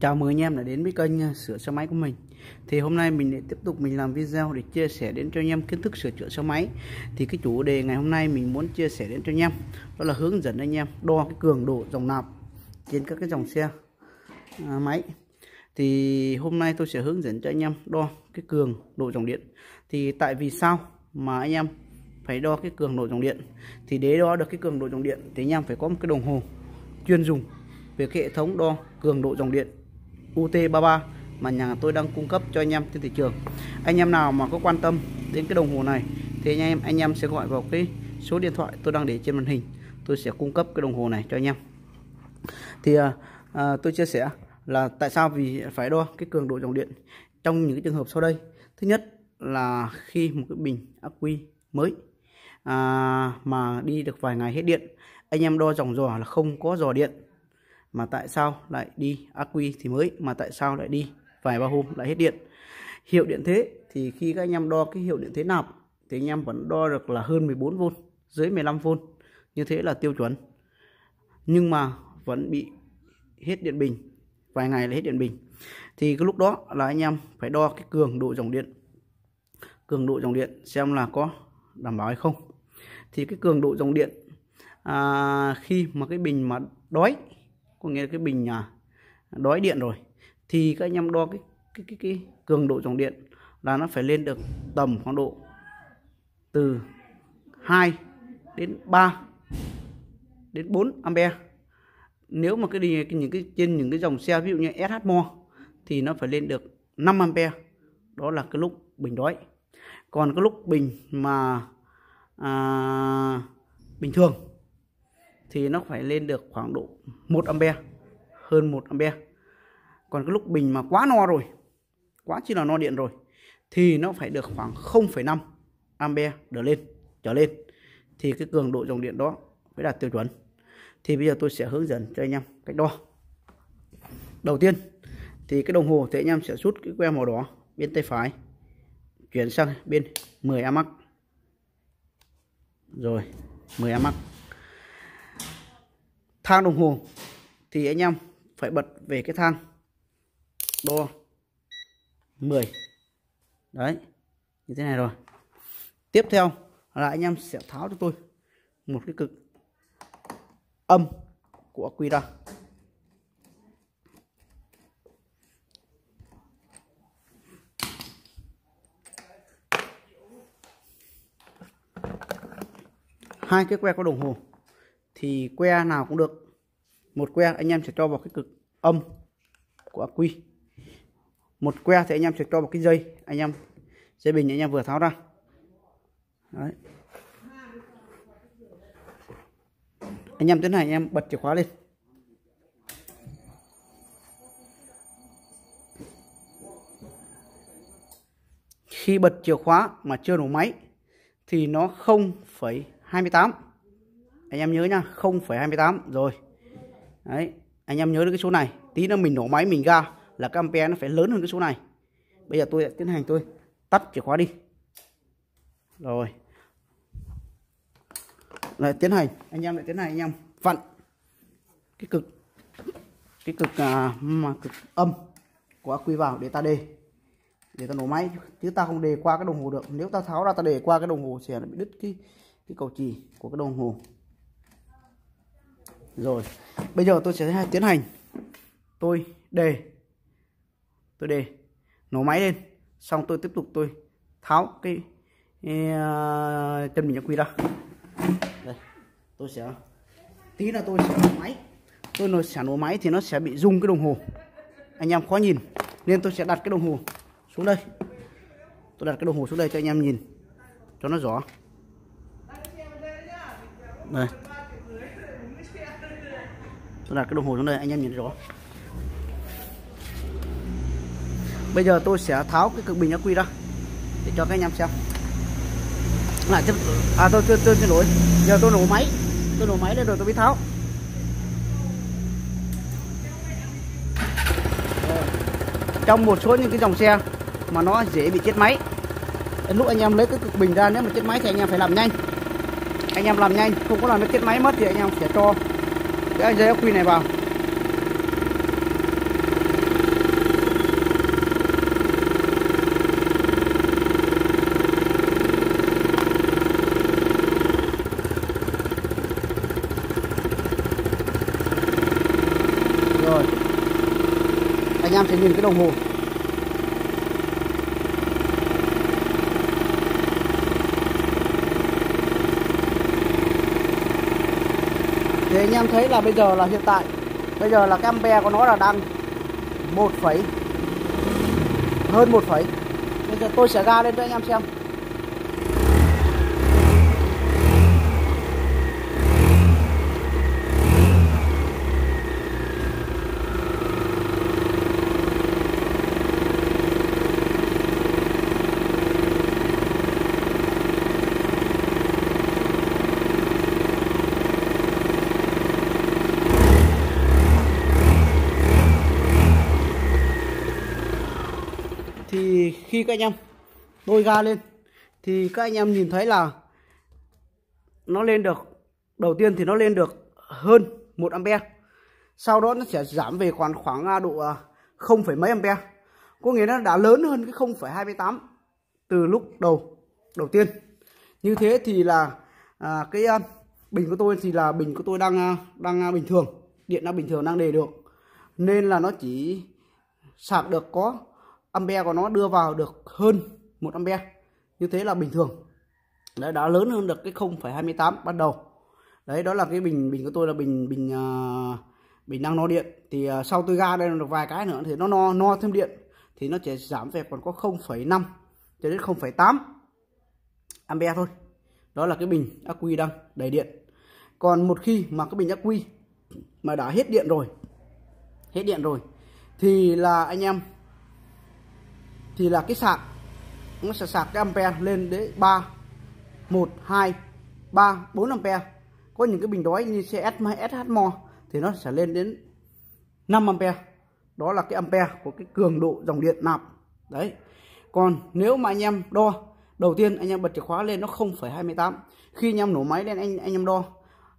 Chào mừng anh em đã đến với kênh sửa xe máy của mình. Thì hôm nay mình lại tiếp tục làm video để chia sẻ đến cho anh em kiến thức sửa chữa xe máy. Thì cái chủ đề ngày hôm nay mình muốn chia sẻ đến cho anh em đó là hướng dẫn anh em đo cái cường độ dòng nạp trên các cái dòng xe máy. Thì hôm nay tôi sẽ hướng dẫn cho anh em đo cái cường độ dòng điện. Thì tại vì sao mà anh em phải đo cái cường độ dòng điện? Thì để đo được cái cường độ dòng điện thì anh em phải có một cái đồng hồ chuyên dùng về cái hệ thống đo cường độ dòng điện UT33 mà nhà tôi đang cung cấp cho anh em trên thị trường. Anh em nào mà có quan tâm đến cái đồng hồ này thì anh em sẽ gọi vào cái số điện thoại tôi đang để trên màn hình. Tôi sẽ cung cấp cái đồng hồ này cho anh em. Thì tôi chia sẻ là tại sao vì phải đo cái cường độ dòng điện trong những cái trường hợp sau đây. Thứ nhất là khi một cái bình ắc quy mới mà đi được vài ngày hết điện, anh em đo dòng giò là không có giò điện, mà tại sao lại đi ắc quy thì mới, mà tại sao lại đi vài ba hôm lại hết điện. Hiệu điện thế thì khi các anh em đo cái hiệu điện thế nạp thì anh em vẫn đo được là hơn 14V, dưới 15V, như thế là tiêu chuẩn, nhưng mà vẫn bị hết điện bình, vài ngày là hết điện bình. Thì cái lúc đó là anh em phải đo cái cường độ dòng điện xem là có đảm bảo hay không. Thì cái cường độ dòng điện khi mà cái bình mà đói, có nghĩa là cái bình đói điện rồi, thì các anh em đo cái cường độ dòng điện là nó phải lên được tầm khoảng độ từ 2 đến 3 đến 4 ampere. Nếu mà trên những cái dòng xe ví dụ như SH Mo thì nó phải lên được 5 ampere. Đó là cái lúc bình đói. Còn cái lúc bình mà bình thường thì nó phải lên được khoảng độ 1 ampere, hơn 1 ampere. Còn cái lúc bình mà quá no rồi, quá chỉ là no điện rồi, thì nó phải được khoảng 0,5 ampere trở lên thì cái cường độ dòng điện đó mới đạt tiêu chuẩn. Thì bây giờ tôi sẽ hướng dẫn cho anh em cách đo. Đầu tiên thì cái đồng hồ thì anh em sẽ rút cái que màu đỏ bên tay phải, chuyển sang bên 10A max. Rồi 10A max. Thang đồng hồ thì anh em phải bật về cái thang đo 10. Đấy, như thế này rồi. Tiếp theo là anh em sẽ tháo cho tôi một cái cực âm của ắc quy ra. Hai cái que có đồng hồ thì que nào cũng được. Một que anh em sẽ cho vào cái cực âm của ắc quy. Một que thì anh em sẽ cho vào cái dây bình anh em vừa tháo ra. Đấy. Anh em tiến hành anh em bật chìa khóa lên. Khi bật chìa khóa mà chưa nổ máy thì nó 0,28. Anh em nhớ nhá, 0,28 rồi. Đấy, anh em nhớ được cái số này. Tí nữa mình nổ máy mình ga là cái ampere nó phải lớn hơn cái số này. Bây giờ tôi sẽ tiến hành tôi tắt chìa khóa đi. Rồi. Lại tiến hành, anh em vặn cái cực âm của ắc quy vào để ta đề, để ta nổ máy, chứ ta không đề qua cái đồng hồ được. Nếu ta tháo ra ta đề qua cái đồng hồ sẽ bị đứt cái cầu chì của cái đồng hồ. Rồi, bây giờ tôi sẽ tiến hành tôi đề nổ máy lên, xong tôi tiếp tục tôi tháo cái chân bình ắc quy ra. Đây, tôi sẽ tí là tôi sẽ nổ máy. Tôi sẽ nổ máy thì nó sẽ bị rung cái đồng hồ, anh em khó nhìn, nên tôi sẽ đặt cái đồng hồ xuống đây. Tôi đặt cái đồng hồ xuống đây cho anh em nhìn cho nó rõ. Đây, tôi đặt cái đồng hồ xuống đây anh em nhìn rõ. Bây giờ tôi sẽ tháo cái cực bình ắc quy ra để cho các anh em xem. Tôi xin lỗi. Giờ tôi nổ máy lên rồi tôi mới tháo. Trong một số những cái dòng xe mà nó dễ bị chết máy, lúc anh em lấy cái cực bình ra, nếu mà chết máy thì anh em phải làm nhanh. Anh em làm nhanh, không có làm nó chết máy mất thì anh em sẽ cho cái dây ắc quy này vào. Rồi anh em sẽ nhìn cái đồng hồ. Thì anh em thấy là bây giờ là hiện tại, bây giờ là cái ampere của nó là đang hơn 1 phẩy. Bây giờ tôi sẽ ga lên cho anh em xem. Thì khi các anh em tôi ga lên thì các anh em nhìn thấy là nó lên được, đầu tiên thì nó lên được hơn 1 ampere. Sau đó nó sẽ giảm về khoảng độ 0, mấy ampere. Có nghĩa nó đã lớn hơn cái 0,28 từ lúc đầu tiên. Như thế thì là cái bình của tôi thì là bình của tôi đang bình thường, điện đang bình thường, đang đề được, nên là nó chỉ sạc được có ampere của nó đưa vào được hơn 1 ampere. Như thế là bình thường. Đấy, đã lớn hơn được cái 0,28 ban đầu. Đấy, đó là cái bình của tôi là bình đang no điện. Thì sau tôi ga đây được vài cái nữa thì nó no thêm điện thì nó sẽ giảm về còn có 0,5 cho đến 0,8 ampere thôi. Đó là cái bình ắc quy đang đầy điện. Còn một khi mà cái bình ắc quy mà đã hết điện rồi thì là anh em, thì là cái sạc nó sẽ sạc cái ampere lên đến 3, 1, 2, 3, 4 ampere. Có những cái bình đói như CS hay SH Mo thì nó sẽ lên đến 5 ampere. Đó là cái ampere của cái cường độ dòng điện nạp. Đấy. Còn nếu mà anh em đo, đầu tiên anh em bật chìa khóa lên nó 0,28. Khi anh em nổ máy lên anh em đo,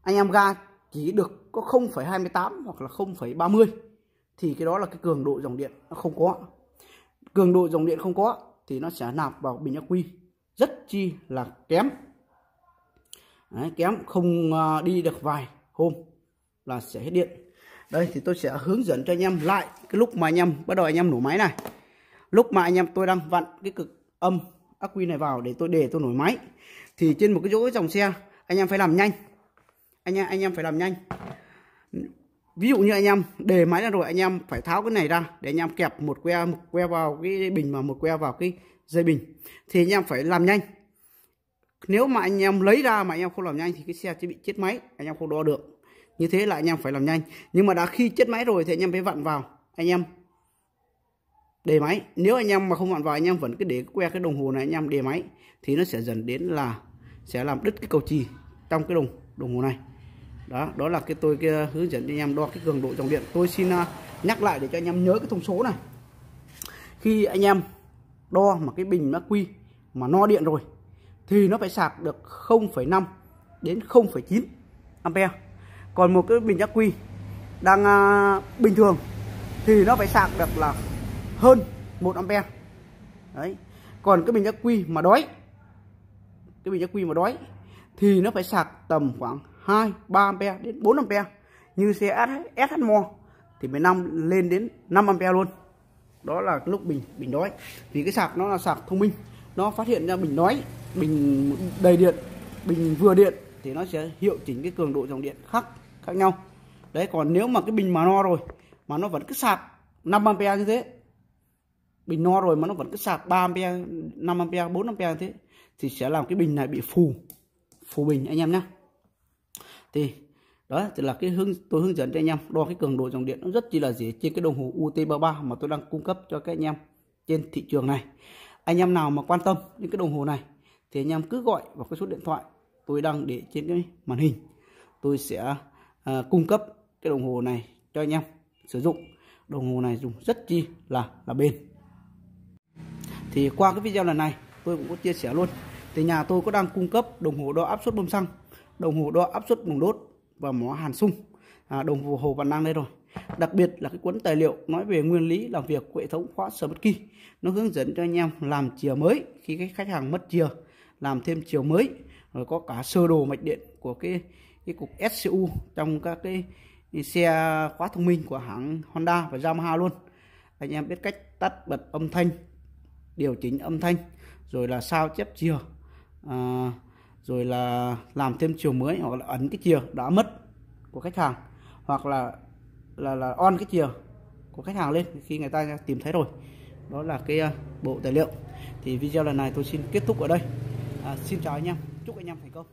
anh em ga chỉ được có 0,28 hoặc là 0,30 thì cái đó là cái cường độ dòng điện nó không có. Cường độ dòng điện không có thì nó sẽ nạp vào bình ắc quy rất chi là kém. Đấy, kém, không đi được vài hôm là sẽ hết điện. Đây thì tôi sẽ hướng dẫn cho anh em lại cái lúc mà anh em bắt đầu anh em nổ máy này. Lúc mà anh em tôi đang vặn cái cực âm ắc quy này vào để tôi nổ máy thì trên một cái chỗ dòng xe anh em phải làm nhanh. Anh em phải làm nhanh. Ví dụ như anh em đề máy ra rồi, anh em phải tháo cái này ra để anh em kẹp một que vào cái bình và một que vào cái dây bình. Thì anh em phải làm nhanh. Nếu mà anh em lấy ra mà anh em không làm nhanh thì cái xe sẽ bị chết máy, anh em không đo được. Như thế là anh em phải làm nhanh. Nhưng mà đã khi chết máy rồi thì anh em phải vặn vào, anh em đề máy. Nếu anh em mà không vặn vào, anh em vẫn cứ để que cái đồng hồ này anh em đề máy thì nó sẽ dần đến là sẽ làm đứt cái cầu chì trong cái đồng hồ này. Đó là tôi hướng dẫn cho anh em đo cái cường độ dòng điện. Tôi xin nhắc lại để cho anh em nhớ cái thông số này. Khi anh em đo mà cái bình ắc quy mà no điện rồi thì nó phải sạc được 0,5 đến 0,9 ampere. Còn một cái bình ắc quy đang bình thường thì nó phải sạc được là hơn 1 ampere. Đấy. Còn cái bình ắc quy mà đói, thì nó phải sạc tầm khoảng 2, 3 ampere đến 4 ampere. Như xe SH Mo thì phải lên đến 5 ampere luôn. Đó là lúc bình đói. Vì cái sạc nó là sạc thông minh, nó phát hiện ra bình đói, bình đầy điện, bình vừa điện thì nó sẽ hiệu chỉnh cái cường độ dòng điện khác nhau. Đấy, còn nếu mà cái bình mà no rồi mà nó vẫn cứ sạc 5 ampere như thế, bình no rồi mà nó vẫn cứ sạc 3 ampere, 5 ampere, 4 ampere như thế thì sẽ làm cái bình này bị phù bình anh em nhé. Thì đó thì là tôi hướng dẫn cho anh em đo cái cường độ dòng điện, nó rất chỉ là dễ trên cái đồng hồ UT33 mà tôi đang cung cấp cho các anh em trên thị trường này. Anh em nào mà quan tâm đến cái đồng hồ này thì anh em cứ gọi vào cái số điện thoại tôi đang để trên cái màn hình. Tôi sẽ cung cấp cái đồng hồ này cho anh em sử dụng. Đồng hồ này dùng rất chi là bền. Thì qua cái video lần này tôi cũng có chia sẻ luôn. Thì nhà tôi có đang cung cấp đồng hồ đo áp suất bơm xăng, đồng hồ đo áp suất buồng đốt và mỏ hàn xung, đồng hồ vẫn đang đây rồi. Đặc biệt là cái cuốn tài liệu nói về nguyên lý làm việc của hệ thống khóa Smart Key, nó hướng dẫn cho anh em làm chìa mới khi cái khách hàng mất chìa, làm thêm chìa mới, rồi có cả sơ đồ mạch điện của cái cục SCU trong các cái xe khóa thông minh của hãng Honda và Yamaha luôn. Anh em biết cách tắt bật âm thanh, điều chỉnh âm thanh, rồi là sao chép chìa, rồi là làm thêm chìa mới, hoặc là ấn cái chìa đã mất của khách hàng, hoặc là on cái chìa của khách hàng lên khi người ta tìm thấy rồi. Đó là cái bộ tài liệu. Thì video lần này tôi xin kết thúc ở đây. Xin chào anh em, chúc anh em thành công.